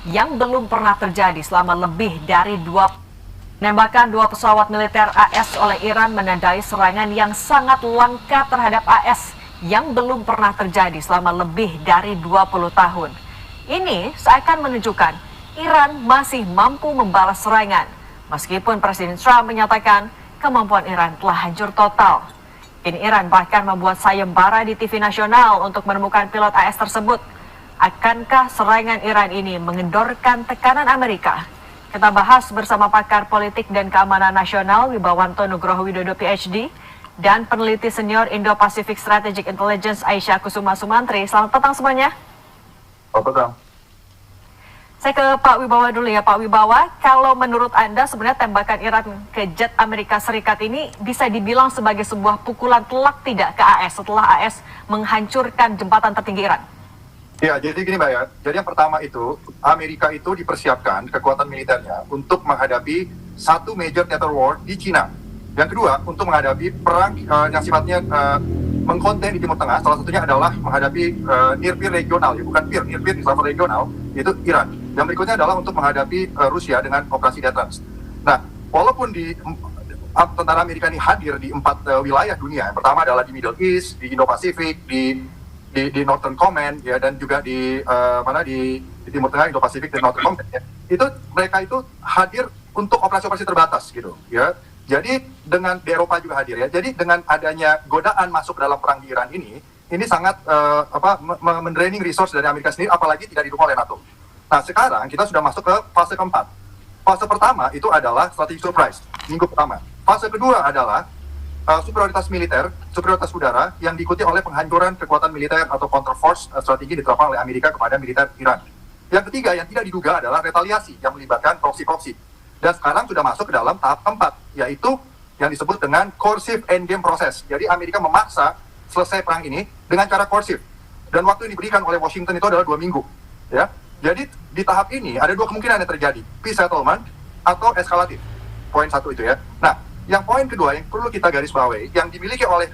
yang belum pernah terjadi selama lebih dari Penembakan dua pesawat militer AS oleh Iran menandai serangan yang sangat langka terhadap AS yang belum pernah terjadi selama lebih dari 20 tahun. Ini seakan menunjukkan Iran masih mampu membalas serangan, meskipun Presiden Trump menyatakan kemampuan Iran telah hancur total. Kini Iran bahkan membuat sayembara di TV nasional untuk menemukan pilot AS tersebut. Akankah serangan Iran ini mengendorkan tekanan Amerika? Kita bahas bersama pakar politik dan keamanan nasional Wibawanto Nugroho Widodo PhD dan peneliti senior Indo-Pacific Strategic Intelligence Aisyah Kusuma Sumantri. Selamat petang semuanya. Selamat petang. Saya ke Pak Wibawa dulu ya. Pak Wibawa, kalau menurut Anda sebenarnya tembakan Iran ke jet Amerika Serikat ini bisa dibilang sebagai sebuah pukulan telak tidak ke AS setelah AS menghancurkan jembatan tertinggi Iran? Ya, jadi gini Mbak ya. Jadi yang pertama itu, Amerika itu dipersiapkan kekuatan militernya untuk menghadapi satu major theater war di Cina. Yang kedua, untuk menghadapi perang yang sifatnya mengkonten di Timur Tengah. Salah satunya adalah menghadapi near peer regional, ya bukan peer, near peer di level regional, yaitu Iran. Yang berikutnya adalah untuk menghadapi Rusia dengan operasi deterrence. Nah, walaupun tentara Amerika ini hadir di 4 wilayah dunia. Yang pertama adalah di Middle East, di Indo-Pasifik, di Northern Command ya, dan juga di Timur Tengah, Indo-Pasifik dan Northern Command ya. Itu mereka itu hadir untuk operasi-operasi terbatas gitu ya. Jadi dengan di Eropa juga hadir ya. Jadi dengan adanya godaan masuk dalam perang di Iran ini sangat mendraining resource dari Amerika sendiri, apalagi tidak didukung oleh NATO. Nah, sekarang kita sudah masuk ke fase keempat. Fase pertama itu adalah strategic surprise, minggu pertama. Fase kedua adalah superioritas militer, superioritas udara yang diikuti oleh penghancuran kekuatan militer atau counter force strategi diterapkan oleh Amerika kepada militer Iran. Yang ketiga yang tidak diduga adalah retaliasi yang melibatkan proksi-proksi. Dan sekarang sudah masuk ke dalam tahap keempat, yaitu yang disebut dengan coercive endgame process. Jadi Amerika memaksa selesai perang ini dengan cara coercive. Dan waktu yang diberikan oleh Washington itu adalah 2 minggu. Ya. Jadi di tahap ini ada 2 kemungkinan yang terjadi, peace settlement atau eskalatif. Poin satu itu ya. Nah, yang poin kedua yang perlu kita garis bawahi, yang dimiliki oleh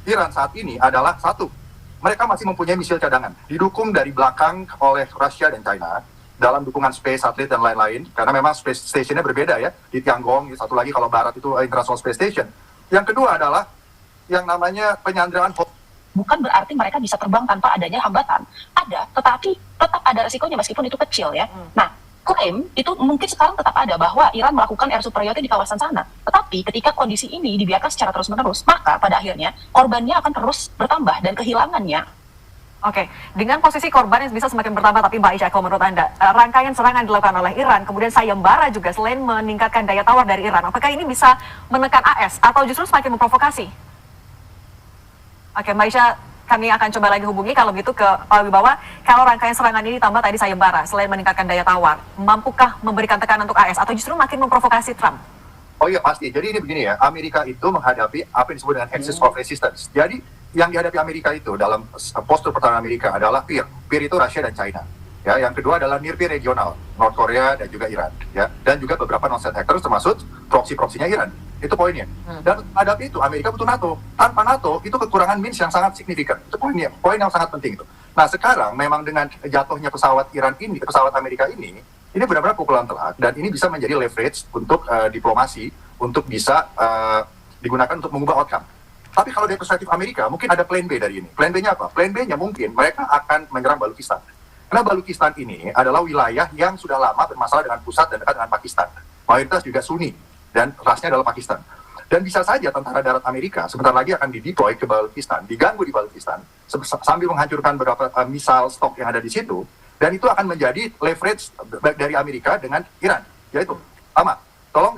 Iran saat ini adalah satu, mereka masih mempunyai misil cadangan, didukung dari belakang oleh Rusia dan China dalam dukungan space, satelit dan lain-lain, karena memang space stationnya berbeda ya, di Tiangong, satu lagi kalau barat itu International Space Station. Yang kedua adalah yang namanya penyanderaan. Bukan berarti mereka bisa terbang tanpa adanya hambatan. Ada, tetapi tetap ada resikonya meskipun itu kecil ya. Nah, klaim itu mungkin sekarang tetap ada bahwa Iran melakukan air superiority di kawasan sana. Tetapi ketika kondisi ini dibiarkan secara terus-menerus, maka pada akhirnya korbannya akan terus bertambah dan kehilangannya. Oke, dengan posisi korban yang bisa semakin bertambah, tapi Mbak Aisyah, kalau menurut Anda, rangkaian serangan dilakukan oleh Iran, kemudian sayembara juga selain meningkatkan daya tawar dari Iran, apakah ini bisa menekan AS atau justru semakin memprovokasi? Oke, Mbak Aisyah, kami akan coba lagi hubungi kalau begitu ke Pak Wibawa. Kalau rangkaian serangan ini ditambah tadi sayembara, selain meningkatkan daya tawar, mampukah memberikan tekanan untuk AS atau justru makin memprovokasi Trump? Oh iya pasti. Jadi ini begini ya, Amerika itu menghadapi apa yang disebut dengan axis of resistance. Jadi yang dihadapi Amerika itu dalam postur pertahanan Amerika adalah peer. Peer itu Rusia dan China. Ya, yang kedua adalah near peer regional, North Korea dan juga Iran. Ya, dan juga beberapa non-state actors termasuk proksi-proksinya Iran. Itu poinnya. Dan menghadapi itu Amerika butuh NATO. Tanpa NATO itu kekurangan means yang sangat signifikan. Itu poinnya, poin yang sangat penting itu. Nah sekarang memang dengan jatuhnya pesawat Iran ini, pesawat Amerika ini benar-benar pukulan telak dan ini bisa menjadi leverage untuk diplomasi untuk bisa digunakan untuk mengubah outcome. Tapi kalau dari perspektif Amerika mungkin ada plan B dari ini. Plan B-nya apa? Plan B-nya mungkin mereka akan menyerang Balukistan. Karena Balukistan ini adalah wilayah yang sudah lama bermasalah dengan pusat dan dekat dengan Pakistan. Mayoritas juga Sunni dan rasnya adalah Pakistan. Dan bisa saja tentara darat Amerika sebentar lagi akan dideploy ke Balukistan, diganggu di Balukistan, sambil menghancurkan beberapa misal stok yang ada di situ. Dan itu akan menjadi leverage dari Amerika dengan Iran. Yaitu, pertama, tolong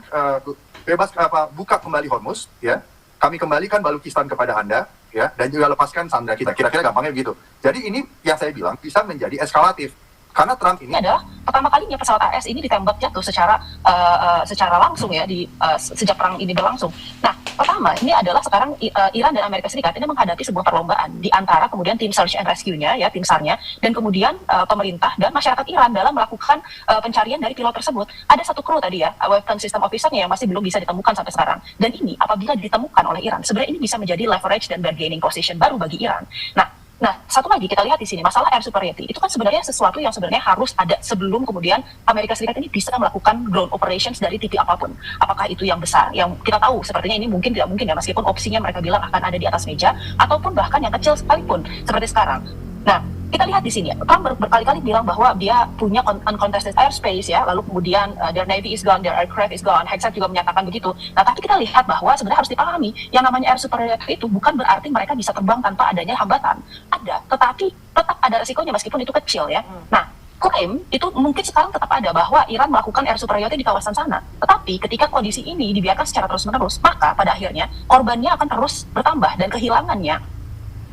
buka kembali Hormuz, ya. Kami kembalikan Balukistan kepada Anda, ya, dan juga lepaskan sandera kita. Kira-kira gampangnya begitu. Jadi ini yang saya bilang bisa menjadi eskalatif. Karena Trump ini adalah pertama kalinya pesawat AS ini ditembak jatuh secara langsung ya sejak perang ini berlangsung. Nah, pertama ini adalah sekarang Iran dan Amerika Serikat ini menghadapi sebuah perlombaan di antara kemudian tim search and rescue-nya ya, tim SAR-nya, dan kemudian pemerintah dan masyarakat Iran dalam melakukan pencarian dari pilot tersebut. Ada satu kru tadi ya, weapon system officer-nya yang masih belum bisa ditemukan sampai sekarang. Dan ini apabila ditemukan oleh Iran, sebenarnya ini bisa menjadi leverage dan bargaining position baru bagi Iran. Nah, Nah, satu lagi kita lihat di sini, masalah air superiority itu kan sebenarnya sesuatu yang sebenarnya harus ada sebelum kemudian Amerika Serikat ini bisa melakukan ground operations dari tipe apapun. Apakah itu yang besar, yang kita tahu sepertinya ini mungkin tidak mungkin ya, meskipun opsinya mereka bilang akan ada di atas meja, ataupun bahkan yang kecil sekalipun, seperti sekarang. Nah, kita lihat di sini, Trump berkali-kali bilang bahwa dia punya uncontested airspace ya, lalu kemudian their navy is gone, their aircraft is gone. Hegseth juga menyatakan begitu. Nah, tapi kita lihat bahwa sebenarnya harus dipahami, yang namanya air superiority itu bukan berarti mereka bisa terbang tanpa adanya hambatan. Ada, tetapi tetap ada resikonya meskipun itu kecil ya. Nah, klaim itu mungkin sekarang tetap ada bahwa Iran melakukan air superiority di kawasan sana. Tetapi ketika kondisi ini dibiarkan secara terus-menerus, maka pada akhirnya korbannya akan terus bertambah dan kehilangannya.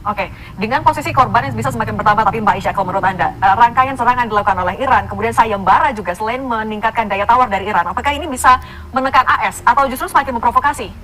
Oke, dengan posisi korban yang bisa semakin bertambah, tapi Mbak Aisyah, kalau menurut Anda, rangkaian serangan dilakukan oleh Iran, kemudian sayembara juga selain meningkatkan daya tawar dari Iran, apakah ini bisa menekan AS atau justru semakin memprovokasi?